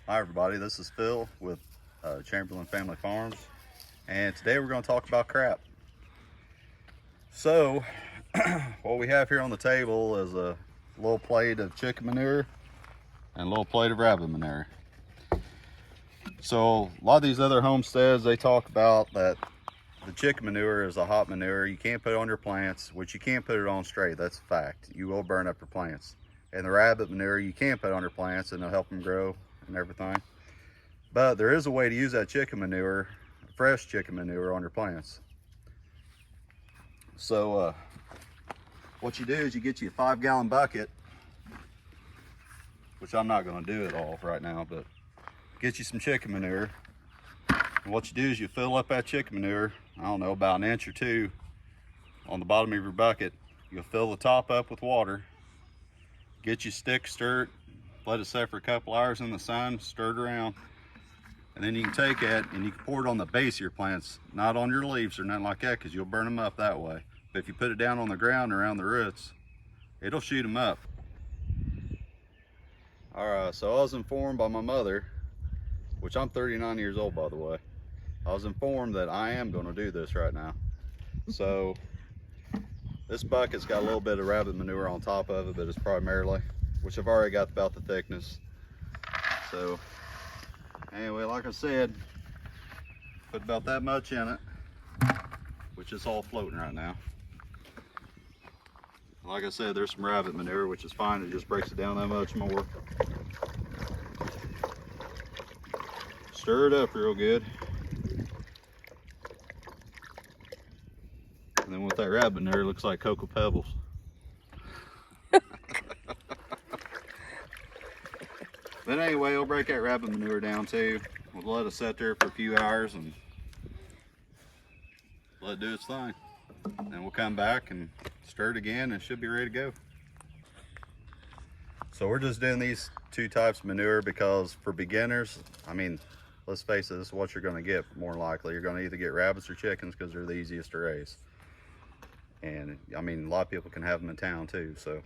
Hi everybody, this is Phil with Chamberlain Family Farms, and today we're going to talk about crap. So what we have here on the table is a little plate of chicken manure and a little plate of rabbit manure. So a lot of these other homesteads, they talk about that the chicken manure is a hot manure. You can't put it on your plants, which you can't put it on straight. That's a fact. You will burn up your plants. And the rabbit manure, you can put on your plants and it'll help them grow and everything. But there is a way to use that chicken manure, fresh chicken manure, on your plants. So what you do is you get you a 5-gallon bucket, which I'm not going to do it all right now, but get you some chicken manure. And what you do is you fill up that chicken manure, I don't know, about an inch or two on the bottom of your bucket. You'll fill the top up with water. Get your stick, stir it, let it set for a couple hours in the sun, stir it around. And then you can take it and you can pour it on the base of your plants, not on your leaves or nothing like that, because you'll burn them up that way. But if you put it down on the ground around the roots, it'll shoot them up. All right, so I was informed by my mother, which I'm 39 years old, by the way. I was informed that I am going to do this right now. So this bucket's got a little bit of rabbit manure on top of it, but it's primarily, which I've already got about the thickness. So anyway, like I said, put about that much in it, which is all floating right now. Like I said, there's some rabbit manure, which is fine. It just breaks it down that much more. Stir it up real good. And then with that rabbit manure, it looks like Cocoa Pebbles. But anyway, we'll break that rabbit manure down too. We'll let it sit there for a few hours and let it do its thing. Then we'll come back and stir it again and it should be ready to go. So we're just doing these two types of manure because for beginners, I mean, let's face it, this is what you're going to get more likely. You're going to either get rabbits or chickens because they're the easiest to raise. And I mean, a lot of people can have them in town too. So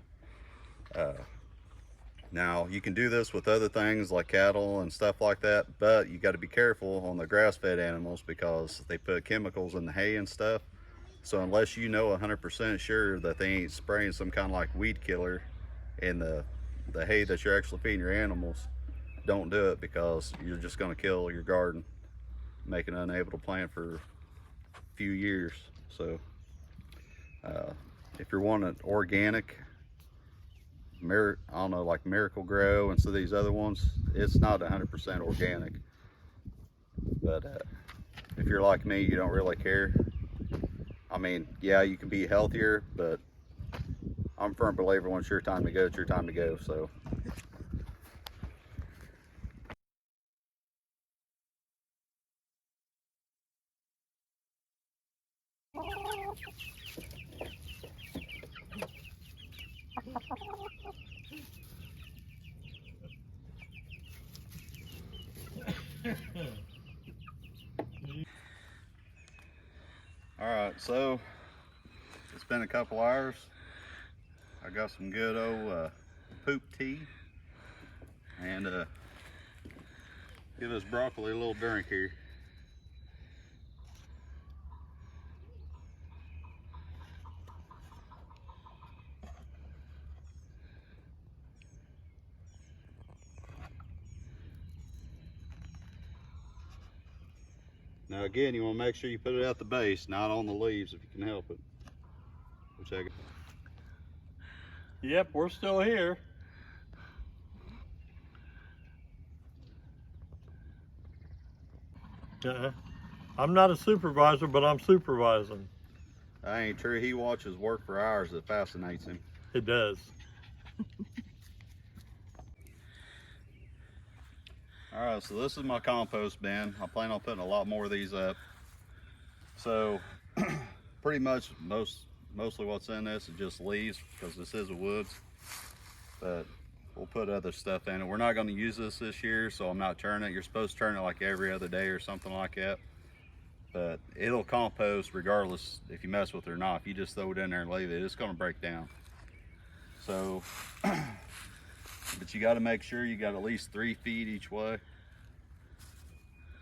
now you can do this with other things like cattle and stuff like that, but you got to be careful on the grass-fed animals because they put chemicals in the hay and stuff. So unless you know 100% sure that they ain't spraying some kind of like weed killer in the hay that you're actually feeding your animals, don't do it because you're just going to kill your garden, making it unable to plant for a few years. So if you're wanting organic, I don't know, like Miracle Grow and so these other ones, it's not 100% organic. But if you're like me, you don't really care. I mean, yeah, you can be healthier, but I'm a firm believer when it's your time to go, it's your time to go. So all right, so it's been a couple hours. I got some good old poop tea, and give this broccoli a little drink here. Now again, you want to make sure you put it at the base, not on the leaves if you can help it. Which I Yep, we're still here. I'm not a supervisor, but I'm supervising. That ain't true. He watches work for hours. That fascinates him. It does. All right, so this is my compost bin. I plan on putting a lot more of these up. So pretty much mostly what's in this is just leaves because this is a woods, but we'll put other stuff in it. We're not going to use this year, so I'm not turning it. You're supposed to turn it like every other day or something like that, but it'll compost regardless if you mess with it or not. If you just throw it in there and leave it, it's going to break down. So But you got to make sure you got at least 3 feet each way,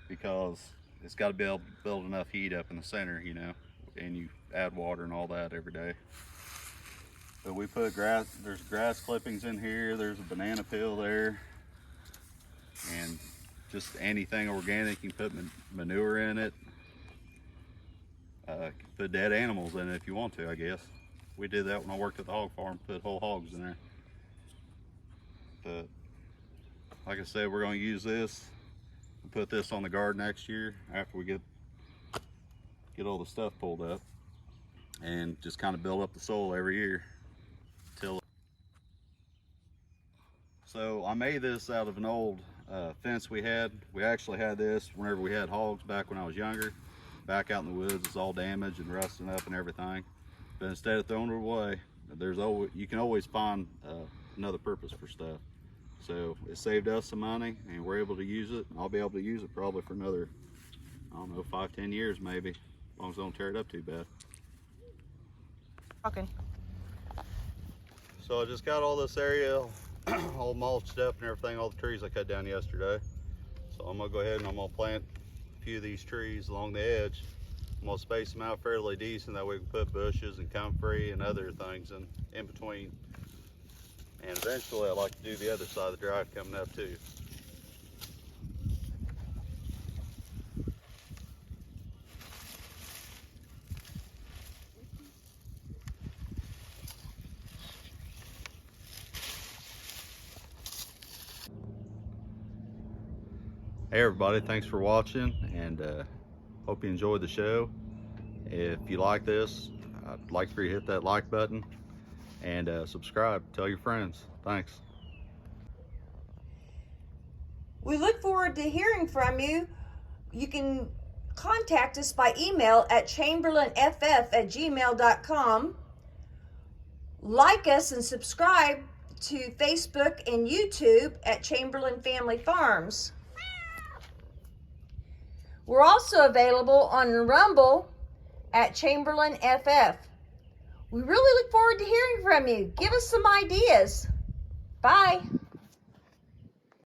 because it's got to be able to build enough heat up in the center, you know, and you add water and all that every day. But we put grass, there's grass clippings in here, there's a banana peel there, and just anything organic. You can put manure in it. Put dead animals in it if you want to, I guess. We did that when I worked at the hog farm, put whole hogs in there. But like I said, we're going to use this and put this on the garden next year after we get all the stuff pulled up, and just kind of build up the soil every year till. So I made this out of an old fence we had. We actually had this whenever we had hogs back when I was younger. Back out in the woods, it's all damaged and rusting up and everything. But instead of throwing it away, you can always find another purpose for stuff. So it saved us some money, and we're able to use it. I'll be able to use it probably for another, I don't know, 5-10 years maybe, as long as I don't tear it up too bad. Okay. So I just got all this area all mulched up and everything, all the trees I cut down yesterday. So I'm gonna go ahead and I'm gonna plant a few of these trees along the edge. I'm gonna space them out fairly decent, that way we can put bushes and comfrey and other things in between. And eventually I'd like to do the other side of the drive coming up too. Hey everybody, thanks for watching, and hope you enjoyed the show. If you like this, I'd like for you to hit that like button and subscribe. Tell your friends. Thanks. We look forward to hearing from you. You can contact us by email at chamberlainff@gmail.com. Like us and subscribe to Facebook and YouTube at Chamberlain Family Farms. We're also available on Rumble at Chamberlain FF. We really look forward to hearing from you. Give us some ideas. Bye.